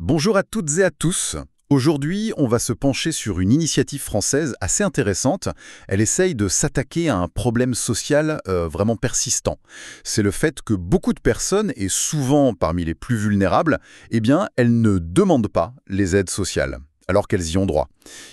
Bonjour à toutes et à tous. Aujourd'hui, on va se pencher sur une initiative française assez intéressante. Elle essaye de s'attaquer à un problème social vraiment persistant. C'est le fait que beaucoup de personnes, et souvent parmi les plus vulnérables, eh bien, elles ne demandent pas les aides sociales, alors qu'elles y ont droit.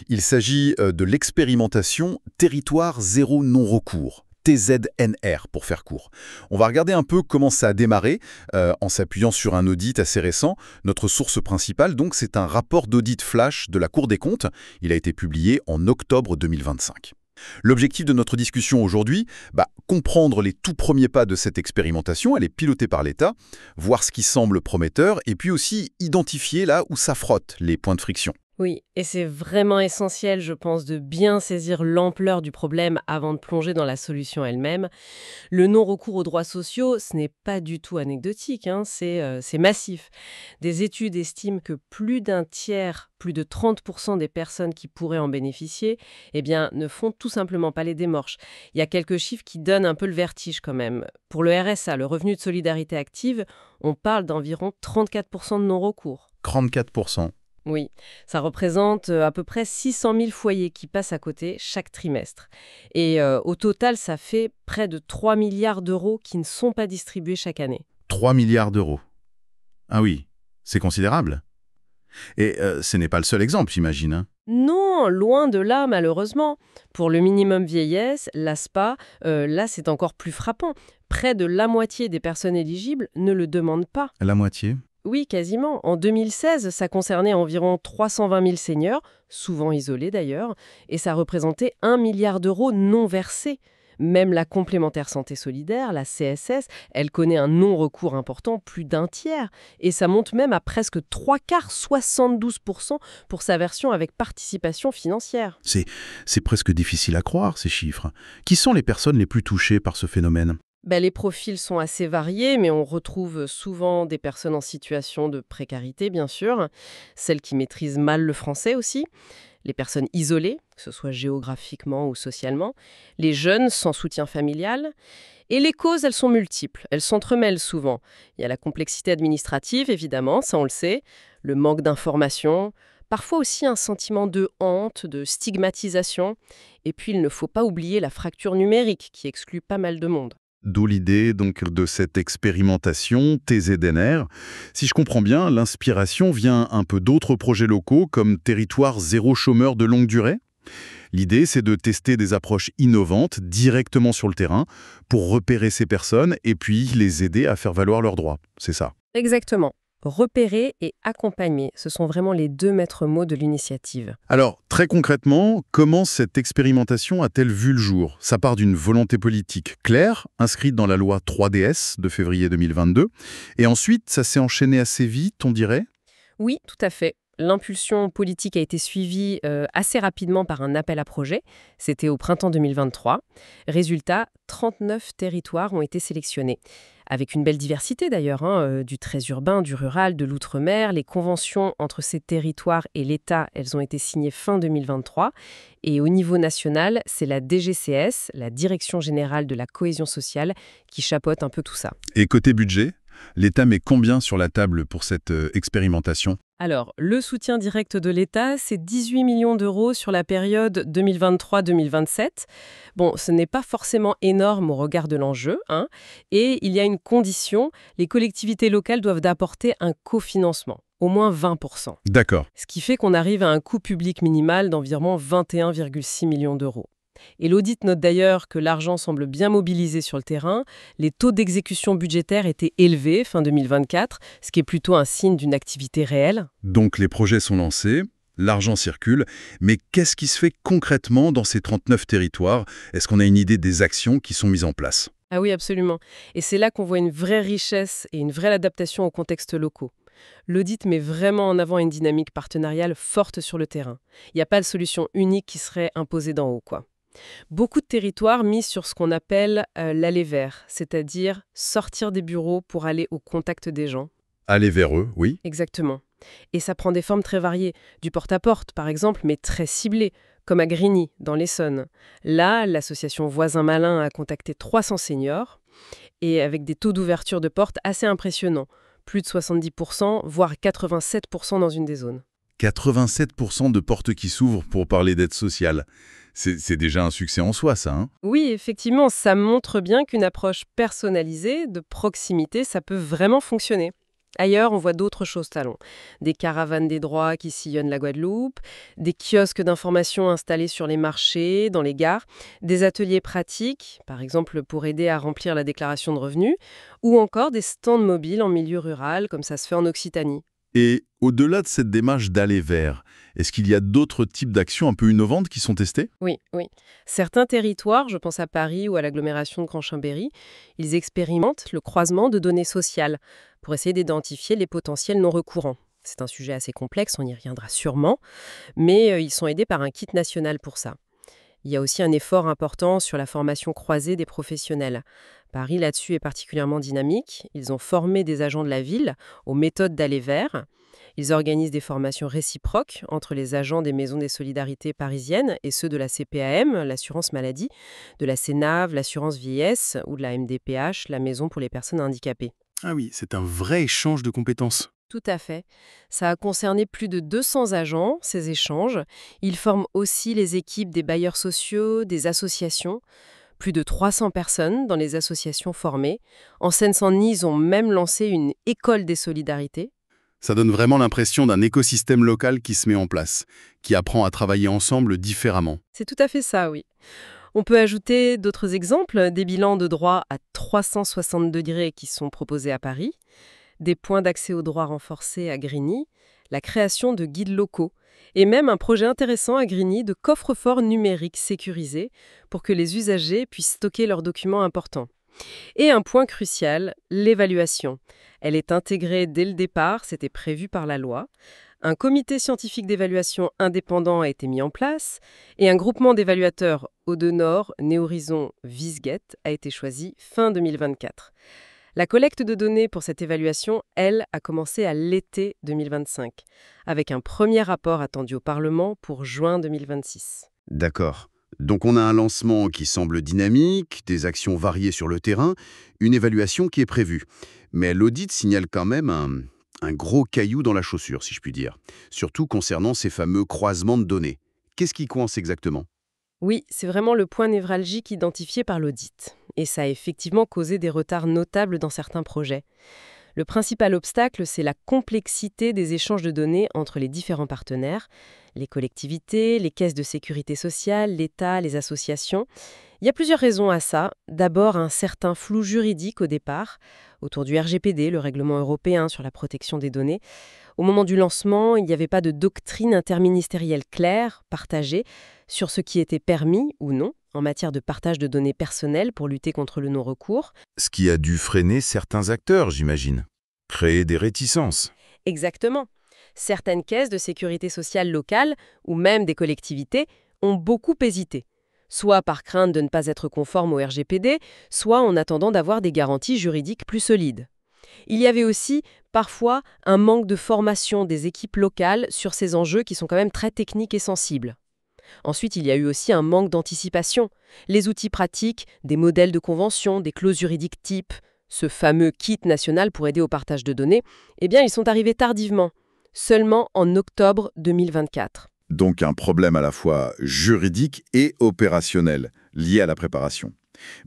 Il s'agit de l'expérimentation Territoire Zéro Non-Recours. TZNR pour faire court. On va regarder un peu comment ça a démarré en s'appuyant sur un audit assez récent. Notre source principale, donc, c'est un rapport d'audit flash de la Cour des comptes. Il a été publié en octobre 2025. L'objectif de notre discussion aujourd'hui, comprendre les tout premiers pas de cette expérimentation, elle est pilotée par l'État, voir ce qui semble prometteur et puis aussi identifier là où ça frotte, les points de friction. Oui, et c'est vraiment essentiel, je pense, de bien saisir l'ampleur du problème avant de plonger dans la solution elle-même. Le non-recours aux droits sociaux, ce n'est pas du tout anecdotique, hein, c'est massif. Des études estiment que plus d'un tiers, plus de 30% des personnes qui pourraient en bénéficier, ne font tout simplement pas les démarches. Il y a quelques chiffres qui donnent un peu le vertige quand même. Pour le RSA, le revenu de solidarité active, on parle d'environ 34% de non-recours. 34%. Oui, ça représente à peu près 600 000 foyers qui passent à côté chaque trimestre. Et au total, ça fait près de 3 milliards d'euros qui ne sont pas distribués chaque année. 3 milliards d'euros. Ah oui, c'est considérable. Et ce n'est pas le seul exemple, j'imagine, hein. Non, loin de là, malheureusement. Pour le minimum vieillesse, l'ASPA, là, c'est encore plus frappant. Près de la moitié des personnes éligibles ne le demandent pas. La moitié? Oui, quasiment. En 2016, ça concernait environ 320 000 seniors, souvent isolés d'ailleurs, et ça représentait 1 milliard d'euros non versés. Même la complémentaire santé solidaire, la CSS, elle connaît un non-recours important, plus d'un tiers, et ça monte même à presque 3/4, 72% pour sa version avec participation financière. C'est presque difficile à croire, ces chiffres. Qui sont les personnes les plus touchées par ce phénomène? Les profils sont assez variés, mais on retrouve souvent des personnes en situation de précarité, bien sûr, celles qui maîtrisent mal le français aussi, les personnes isolées, que ce soit géographiquement ou socialement, les jeunes sans soutien familial. Et les causes, elles sont multiples, elles s'entremêlent souvent. Il y a la complexité administrative, évidemment, ça on le sait, le manque d'information, parfois aussi un sentiment de honte, de stigmatisation. Et puis il ne faut pas oublier la fracture numérique qui exclut pas mal de monde. D'où l'idée donc de cette expérimentation TZNR. Si je comprends bien, l'inspiration vient un peu d'autres projets locaux comme Territoire Zéro Chômeur de longue durée. L'idée, c'est de tester des approches innovantes directement sur le terrain pour repérer ces personnes et puis les aider à faire valoir leurs droits. C'est ça. Exactement. Repérer et accompagner, ce sont vraiment les deux maîtres mots de l'initiative. Alors, très concrètement, comment cette expérimentation a-t-elle vu le jour? Ça part d'une volonté politique claire, inscrite dans la loi 3DS de février 2022, et ensuite, ça s'est enchaîné assez vite, on dirait? Oui, tout à fait. L'impulsion politique a été suivie assez rapidement par un appel à projet. C'était au printemps 2023. Résultat, 39 territoires ont été sélectionnés. Avec une belle diversité d'ailleurs, du très urbain, du rural, de l'outre-mer. Les conventions entre ces territoires et l'État, elles ont été signées fin 2023. Et au niveau national, c'est la DGCS, la Direction générale de la cohésion sociale, qui chapeaute un peu tout ça. Et côté budget, l'État met combien sur la table pour cette expérimentation? Alors, le soutien direct de l'État, c'est 18 millions d'euros sur la période 2023-2027. Bon, ce n'est pas forcément énorme au regard de l'enjeu, hein. Et il y a une condition, les collectivités locales doivent apporter un cofinancement, au moins 20%. D'accord. Ce qui fait qu'on arrive à un coût public minimal d'environ 21,6 millions d'euros. Et l'audit note d'ailleurs que l'argent semble bien mobilisé sur le terrain. Les taux d'exécution budgétaire étaient élevés fin 2024, ce qui est plutôt un signe d'une activité réelle. Donc les projets sont lancés, l'argent circule, mais qu'est-ce qui se fait concrètement dans ces 39 territoires? Est-ce qu'on a une idée des actions qui sont mises en place? Ah oui, absolument. Et c'est là qu'on voit une vraie richesse et une vraie adaptation aux contextes locaux. L'audit met vraiment en avant une dynamique partenariale forte sur le terrain. Il n'y a pas de solution unique qui serait imposée d'en haut, quoi. Beaucoup de territoires misent sur ce qu'on appelle l'aller vers, c'est-à-dire sortir des bureaux pour aller au contact des gens. Aller vers eux, oui. Exactement. Et ça prend des formes très variées. Du porte-à-porte, par exemple, mais très ciblé, comme à Grigny, dans l'Essonne. Là, l'association Voisins Malins a contacté 300 seniors, et avec des taux d'ouverture de porte assez impressionnants. plus de 70%, voire 87% dans une des zones. 87% de portes qui s'ouvrent pour parler d'aide sociale. C'est déjà un succès en soi, ça, hein? Oui, effectivement, ça montre bien qu'une approche personnalisée, de proximité, ça peut vraiment fonctionner. Ailleurs, on voit d'autres choses talons. Des caravanes des droits qui sillonnent la Guadeloupe, des kiosques d'information installés sur les marchés, dans les gares, des ateliers pratiques, par exemple pour aider à remplir la déclaration de revenus, ou encore des stands mobiles en milieu rural, comme ça se fait en Occitanie. Et au-delà de cette démarche d'aller vers, est-ce qu'il y a d'autres types d'actions un peu innovantes qui sont testées? Oui, oui. Certains territoires, je pense à Paris ou à l'agglomération de Grand-Chambéry, ils expérimentent le croisement de données sociales pour essayer d'identifier les potentiels non recourants. C'est un sujet assez complexe, on y reviendra sûrement, mais ils sont aidés par un kit national pour ça. Il y a aussi un effort important sur la formation croisée des professionnels. Paris, là-dessus, est particulièrement dynamique. Ils ont formé des agents de la ville aux méthodes d'aller vers. Ils organisent des formations réciproques entre les agents des maisons des solidarités parisiennes et ceux de la CPAM, l'assurance maladie, de la CNAV, l'assurance vieillesse ou de la MDPH, la maison pour les personnes handicapées. Ah oui, c'est un vrai échange de compétences. Tout à fait. Ça a concerné plus de 200 agents, ces échanges. Ils forment aussi les équipes des bailleurs sociaux, des associations. Plus de 300 personnes dans les associations formées. En Seine-Saint-Denis, ils ont même lancé une école des solidarités. Ça donne vraiment l'impression d'un écosystème local qui se met en place, qui apprend à travailler ensemble différemment. C'est tout à fait ça, oui. On peut ajouter d'autres exemples, des bilans de droit à 360 degrés qui sont proposés à Paris, des points d'accès au droit renforcés à Grigny, la création de guides locaux et même un projet intéressant à Grigny de coffre-fort numérique sécurisé pour que les usagers puissent stocker leurs documents importants. Et un point crucial, l'évaluation. Elle est intégrée dès le départ, c'était prévu par la loi. Un comité scientifique d'évaluation indépendant a été mis en place et un groupement d'évaluateurs Eau-de-Nord, Néhorizon, Visget a été choisi fin 2024. La collecte de données pour cette évaluation, elle, a commencé à l'été 2025, avec un premier rapport attendu au Parlement pour juin 2026. D'accord. Donc on a un lancement qui semble dynamique, des actions variées sur le terrain, une évaluation qui est prévue. Mais l'audit signale quand même un gros caillou dans la chaussure, si je puis dire. Surtout concernant ces fameux croisements de données. Qu'est-ce qui coince exactement? Oui, c'est vraiment le point névralgique identifié par l'audit. Et ça a effectivement causé des retards notables dans certains projets. Le principal obstacle, c'est la complexité des échanges de données entre les différents partenaires, les collectivités, les caisses de sécurité sociale, l'État, les associations. Il y a plusieurs raisons à ça. D'abord, un certain flou juridique au départ, autour du RGPD, le règlement européen sur la protection des données. Au moment du lancement, il n'y avait pas de doctrine interministérielle claire, partagée, sur ce qui était permis ou non en matière de partage de données personnelles pour lutter contre le non-recours. Ce qui a dû freiner certains acteurs, j'imagine. Créer des réticences. Exactement. Certaines caisses de sécurité sociale locales, ou même des collectivités, ont beaucoup hésité. Soit par crainte de ne pas être conformes au RGPD, soit en attendant d'avoir des garanties juridiques plus solides. Il y avait aussi, parfois, un manque de formation des équipes locales sur ces enjeux qui sont quand même très techniques et sensibles. Ensuite, il y a eu aussi un manque d'anticipation. Les outils pratiques, des modèles de convention, des clauses juridiques type, ce fameux kit national pour aider au partage de données, eh bien, ils sont arrivés tardivement, seulement en octobre 2024. Donc un problème à la fois juridique et opérationnel, lié à la préparation.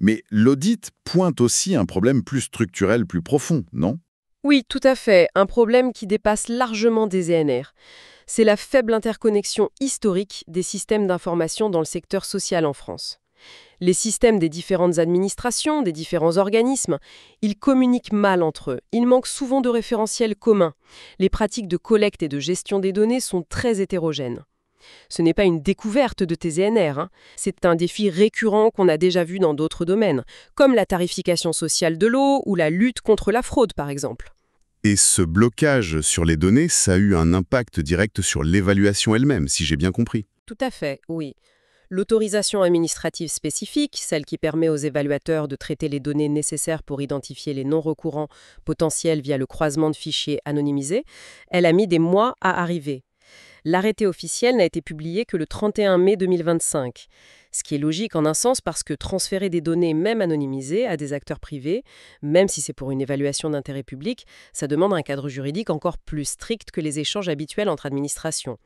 Mais l'audit pointe aussi un problème plus structurel, plus profond, non? Oui, tout à fait, un problème qui dépasse largement des ENR. C'est la faible interconnexion historique des systèmes d'information dans le secteur social en France. Les systèmes des différentes administrations, des différents organismes, ils communiquent mal entre eux. Il manque souvent de référentiels communs. Les pratiques de collecte et de gestion des données sont très hétérogènes. Ce n'est pas une découverte de TZNR, c'est un défi récurrent qu'on a déjà vu dans d'autres domaines, comme la tarification sociale de l'eau ou la lutte contre la fraude par exemple. Et ce blocage sur les données, ça a eu un impact direct sur l'évaluation elle-même, si j'ai bien compris. Tout à fait, oui. L'autorisation administrative spécifique, celle qui permet aux évaluateurs de traiter les données nécessaires pour identifier les non-recourants potentiels via le croisement de fichiers anonymisés, elle a mis des mois à arriver. L'arrêté officiel n'a été publié que le 31 mai 2025. Ce qui est logique en un sens parce que transférer des données, même anonymisées, à des acteurs privés, même si c'est pour une évaluation d'intérêt public, ça demande un cadre juridique encore plus strict que les échanges habituels entre administrations.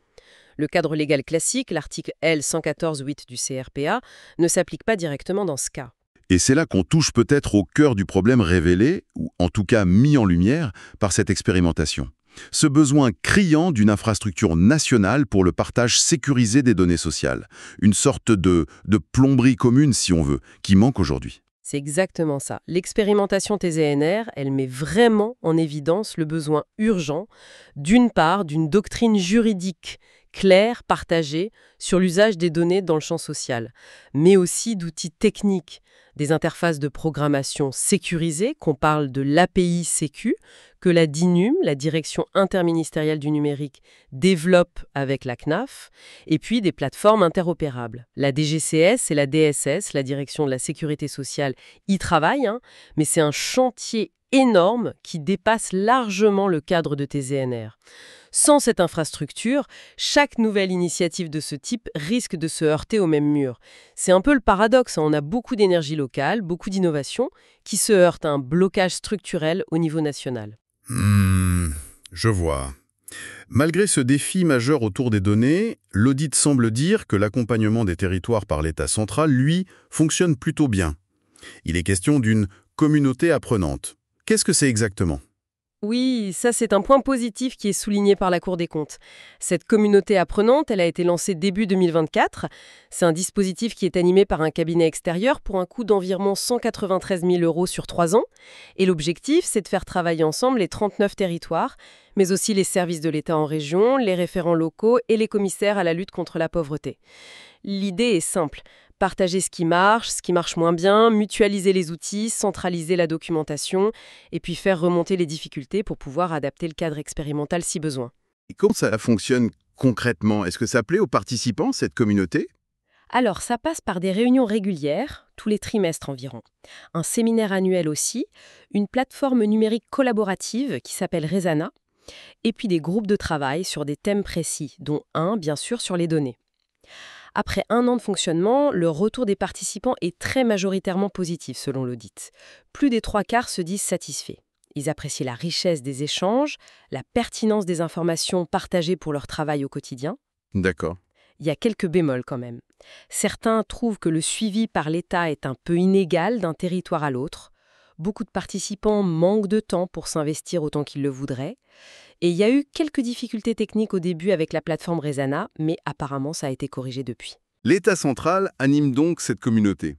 Le cadre légal classique, l'article L. 114-8 du CRPA, ne s'applique pas directement dans ce cas. Et c'est là qu'on touche peut-être au cœur du problème révélé, ou en tout cas mis en lumière, par cette expérimentation. Ce besoin criant d'une infrastructure nationale pour le partage sécurisé des données sociales. Une sorte de plomberie commune, si on veut, qui manque aujourd'hui. C'est exactement ça. L'expérimentation TZNR, elle met vraiment en évidence le besoin urgent, d'une part, d'une doctrine juridique claire, partagée, sur l'usage des données dans le champ social, mais aussi d'outils techniques, des interfaces de programmation sécurisées, qu'on parle de l'API Sécu, que la DINUM, la Direction interministérielle du numérique, développe avec la CNAF, et puis des plateformes interopérables. La DGCS et la DSS, la Direction de la Sécurité sociale, y travaillent, mais c'est un chantier énorme qui dépasse largement le cadre de TZNR. Sans cette infrastructure, chaque nouvelle initiative de ce type risque de se heurter au même mur. C'est un peu le paradoxe, on a beaucoup d'énergie locale, beaucoup d'innovation, qui se heurtent à un blocage structurel au niveau national. Je vois. Malgré ce défi majeur autour des données, l'audit semble dire que l'accompagnement des territoires par l'État central, lui, fonctionne plutôt bien. Il est question d'une communauté apprenante. Qu'est-ce que c'est exactement ? Oui, ça c'est un point positif qui est souligné par la Cour des comptes. Cette communauté apprenante, elle a été lancée début 2024. C'est un dispositif qui est animé par un cabinet extérieur pour un coût d'environ 193 000 € sur 3 ans. Et l'objectif, c'est de faire travailler ensemble les 39 territoires, mais aussi les services de l'État en région, les référents locaux et les commissaires à la lutte contre la pauvreté. L'idée est simple. Partager ce qui marche moins bien, mutualiser les outils, centraliser la documentation et puis faire remonter les difficultés pour pouvoir adapter le cadre expérimental si besoin. Et comment ça fonctionne concrètement? Est-ce que ça plaît aux participants, cette communauté? Alors, ça passe par des réunions régulières, tous les trimestres environ. Un séminaire annuel aussi, une plateforme numérique collaborative qui s'appelle Rezana, et puis des groupes de travail sur des thèmes précis, dont un, bien sûr, sur les données. Après 1 an de fonctionnement, le retour des participants est très majoritairement positif selon l'audit. Plus des 3/4 se disent satisfaits. Ils apprécient la richesse des échanges, la pertinence des informations partagées pour leur travail au quotidien. D'accord. Il y a quelques bémols quand même. Certains trouvent que le suivi par l'État est un peu inégal d'un territoire à l'autre. Beaucoup de participants manquent de temps pour s'investir autant qu'ils le voudraient. Et il y a eu quelques difficultés techniques au début avec la plateforme Rezana, mais apparemment ça a été corrigé depuis. L'État central anime donc cette communauté.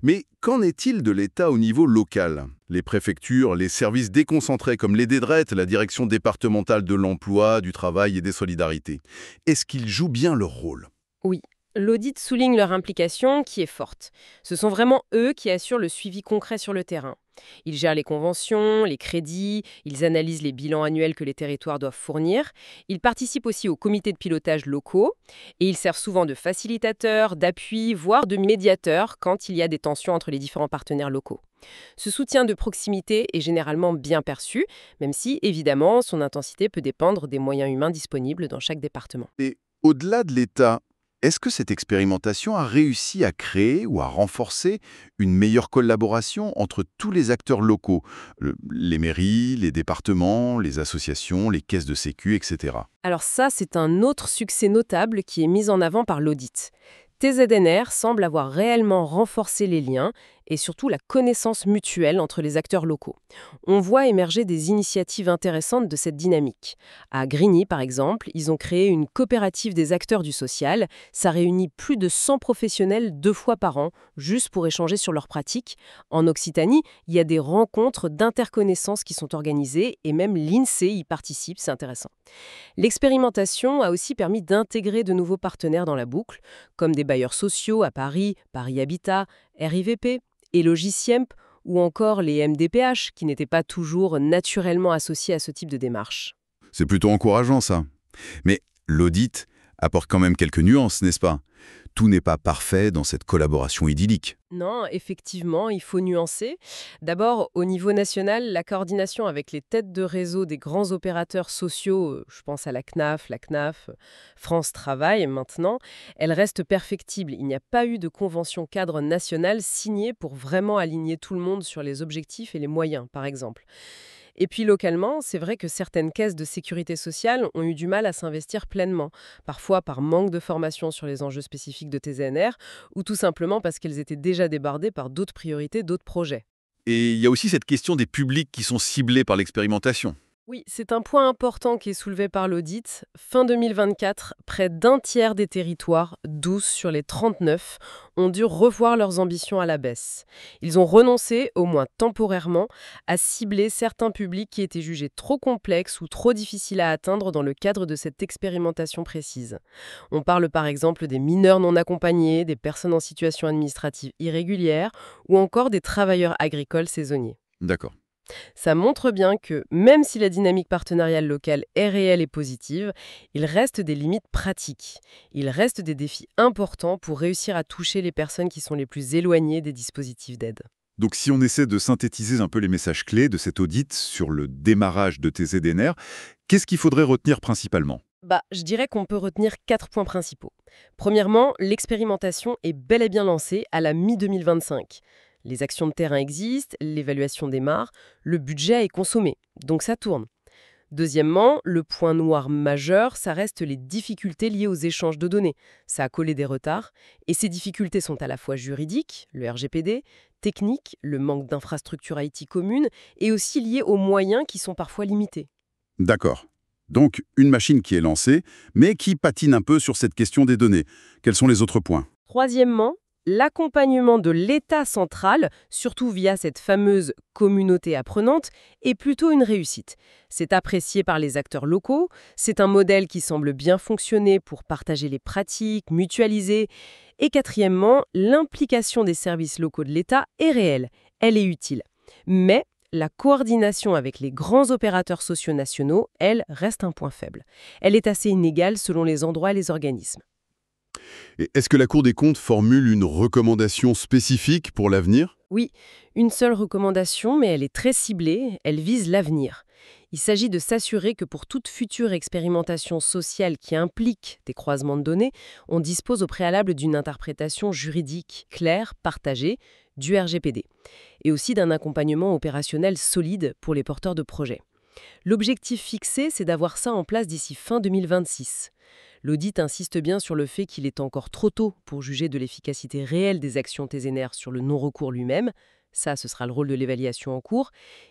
Mais qu'en est-il de l'État au niveau local? Les préfectures, les services déconcentrés comme les DDRET, la direction départementale de l'emploi, du travail et des solidarités, est-ce qu'ils jouent bien leur rôle? Oui, l'audit souligne leur implication qui est forte. Ce sont vraiment eux qui assurent le suivi concret sur le terrain. Ils gèrent les conventions, les crédits, ils analysent les bilans annuels que les territoires doivent fournir. Ils participent aussi aux comités de pilotage locaux et ils servent souvent de facilitateurs, d'appui, voire de médiateurs quand il y a des tensions entre les différents partenaires locaux. Ce soutien de proximité est généralement bien perçu, même si, évidemment, son intensité peut dépendre des moyens humains disponibles dans chaque département. Et au-delà de l'État, est-ce que cette expérimentation a réussi à créer ou à renforcer une meilleure collaboration entre tous les acteurs locaux, les mairies, les départements, les associations, les caisses de sécu, etc. Alors ça, c'est un autre succès notable qui est mis en avant par l'audit. TZNR semble avoir réellement renforcé les liens et surtout la connaissance mutuelle entre les acteurs locaux. On voit émerger des initiatives intéressantes de cette dynamique. À Grigny, par exemple, ils ont créé une coopérative des acteurs du social. Ça réunit plus de 100 professionnels 2 fois par an, juste pour échanger sur leurs pratiques. En Occitanie, il y a des rencontres d'interconnaissance qui sont organisées et même l'INSEE y participe, c'est intéressant. L'expérimentation a aussi permis d'intégrer de nouveaux partenaires dans la boucle, comme des bailleurs sociaux à Paris, Paris Habitat, RIVP, Elogiciemp ou encore les MDPH, qui n'étaient pas toujours naturellement associés à ce type de démarche. C'est plutôt encourageant, ça. Mais l'audit apporte quand même quelques nuances, n'est-ce pas? tout n'est pas parfait dans cette collaboration idyllique. Non, effectivement, il faut nuancer. D'abord, au niveau national, la coordination avec les têtes de réseau des grands opérateurs sociaux, je pense à la CNAF, France Travail maintenant, elle reste perfectible. Il n'y a pas eu de convention cadre nationale signée pour vraiment aligner tout le monde sur les objectifs et les moyens, par exemple. Et puis localement, c'est vrai que certaines caisses de sécurité sociale ont eu du mal à s'investir pleinement, parfois par manque de formation sur les enjeux spécifiques de TZNR, ou tout simplement parce qu'elles étaient déjà débordées par d'autres priorités, d'autres projets. Et il y a aussi cette question des publics qui sont ciblés par l'expérimentation. Oui, c'est un point important qui est soulevé par l'audit. Fin 2024, près d'un tiers des territoires, 12 sur les 39, ont dû revoir leurs ambitions à la baisse. Ils ont renoncé, au moins temporairement, à cibler certains publics qui étaient jugés trop complexes ou trop difficiles à atteindre dans le cadre de cette expérimentation précise. On parle par exemple des mineurs non accompagnés, des personnes en situation administrative irrégulière ou encore des travailleurs agricoles saisonniers. D'accord. Ça montre bien que, même si la dynamique partenariale locale est réelle et positive, il reste des limites pratiques. Il reste des défis importants pour réussir à toucher les personnes qui sont les plus éloignées des dispositifs d'aide. Donc si on essaie de synthétiser un peu les messages clés de cet audit sur le démarrage de TZNR, qu'est-ce qu'il faudrait retenir principalement ? Je dirais qu'on peut retenir 4 points principaux. Premièrement, l'expérimentation est bel et bien lancée à la mi-2025. Les actions de terrain existent, l'évaluation démarre, le budget est consommé, donc ça tourne. Deuxièmement, le point noir majeur, ça reste les difficultés liées aux échanges de données. Ça a collé des retards, et ces difficultés sont à la fois juridiques, le RGPD, techniques, le manque d'infrastructures IT communes, et aussi liées aux moyens qui sont parfois limités. D'accord. Donc, une machine qui est lancée, mais qui patine un peu sur cette question des données. Quels sont les autres points ? Troisièmement, l'accompagnement de l'État central, surtout via cette fameuse communauté apprenante, est plutôt une réussite. C'est apprécié par les acteurs locaux, c'est un modèle qui semble bien fonctionner pour partager les pratiques, mutualiser. Et quatrièmement, l'implication des services locaux de l'État est réelle, elle est utile. Mais la coordination avec les grands opérateurs sociaux nationaux, elle, reste un point faible. Elle est assez inégale selon les endroits et les organismes. Et est-ce que la Cour des comptes formule une recommandation spécifique pour l'avenir ? Oui, une seule recommandation, mais elle est très ciblée, elle vise l'avenir. Il s'agit de s'assurer que pour toute future expérimentation sociale qui implique des croisements de données, on dispose au préalable d'une interprétation juridique claire, partagée, du RGPD, et aussi d'un accompagnement opérationnel solide pour les porteurs de projets. L'objectif fixé, c'est d'avoir ça en place d'ici fin 2026. L'audit insiste bien sur le fait qu'il est encore trop tôt pour juger de l'efficacité réelle des actions TZNR sur le non-recours lui-même. Ça, ce sera le rôle de l'évaluation en cours.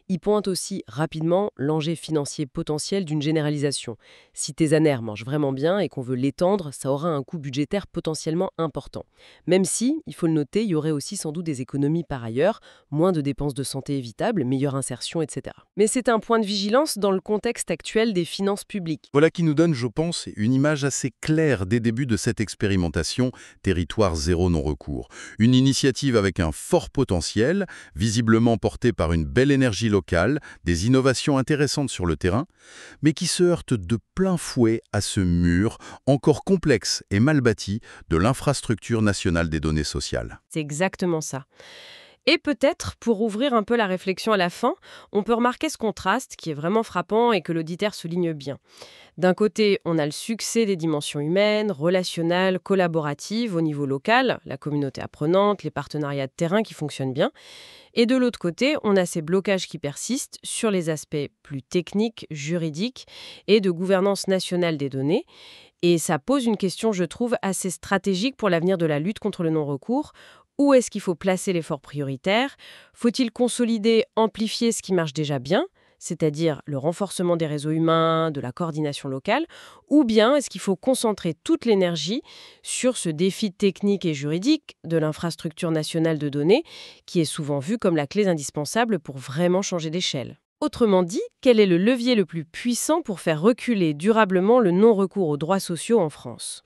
Il pointe aussi rapidement l'enjeu financier potentiel d'une généralisation. Si TZNR marche vraiment bien et qu'on veut l'étendre, ça aura un coût budgétaire potentiellement important. Même si, il faut le noter, il y aurait aussi sans doute des économies par ailleurs, moins de dépenses de santé évitables, meilleure insertion, etc. Mais c'est un point de vigilance dans le contexte actuel des finances publiques. Voilà qui nous donne, je pense, une image assez claire des débuts de cette expérimentation Territoire zéro non-recours. Une initiative avec un fort potentiel, visiblement portée par une belle énergie locale, des innovations intéressantes sur le terrain, mais qui se heurte de plein fouet à ce mur, encore complexe et mal bâti, de l'infrastructure nationale des données sociales. C'est exactement ça. Et peut-être, pour ouvrir un peu la réflexion à la fin, on peut remarquer ce contraste qui est vraiment frappant et que l'auditeur souligne bien. D'un côté, on a le succès des dimensions humaines, relationnelles, collaboratives au niveau local, la communauté apprenante, les partenariats de terrain qui fonctionnent bien. Et de l'autre côté, on a ces blocages qui persistent sur les aspects plus techniques, juridiques et de gouvernance nationale des données. Et ça pose une question, je trouve, assez stratégique pour l'avenir de la lutte contre le non-recours. Où est-ce qu'il faut placer l'effort prioritaire ? Faut-il consolider, amplifier ce qui marche déjà bien, c'est-à-dire le renforcement des réseaux humains, de la coordination locale, ou bien est-ce qu'il faut concentrer toute l'énergie sur ce défi technique et juridique de l'infrastructure nationale de données, qui est souvent vu comme la clé indispensable pour vraiment changer d'échelle ? Autrement dit, quel est le levier le plus puissant pour faire reculer durablement le non-recours aux droits sociaux en France ?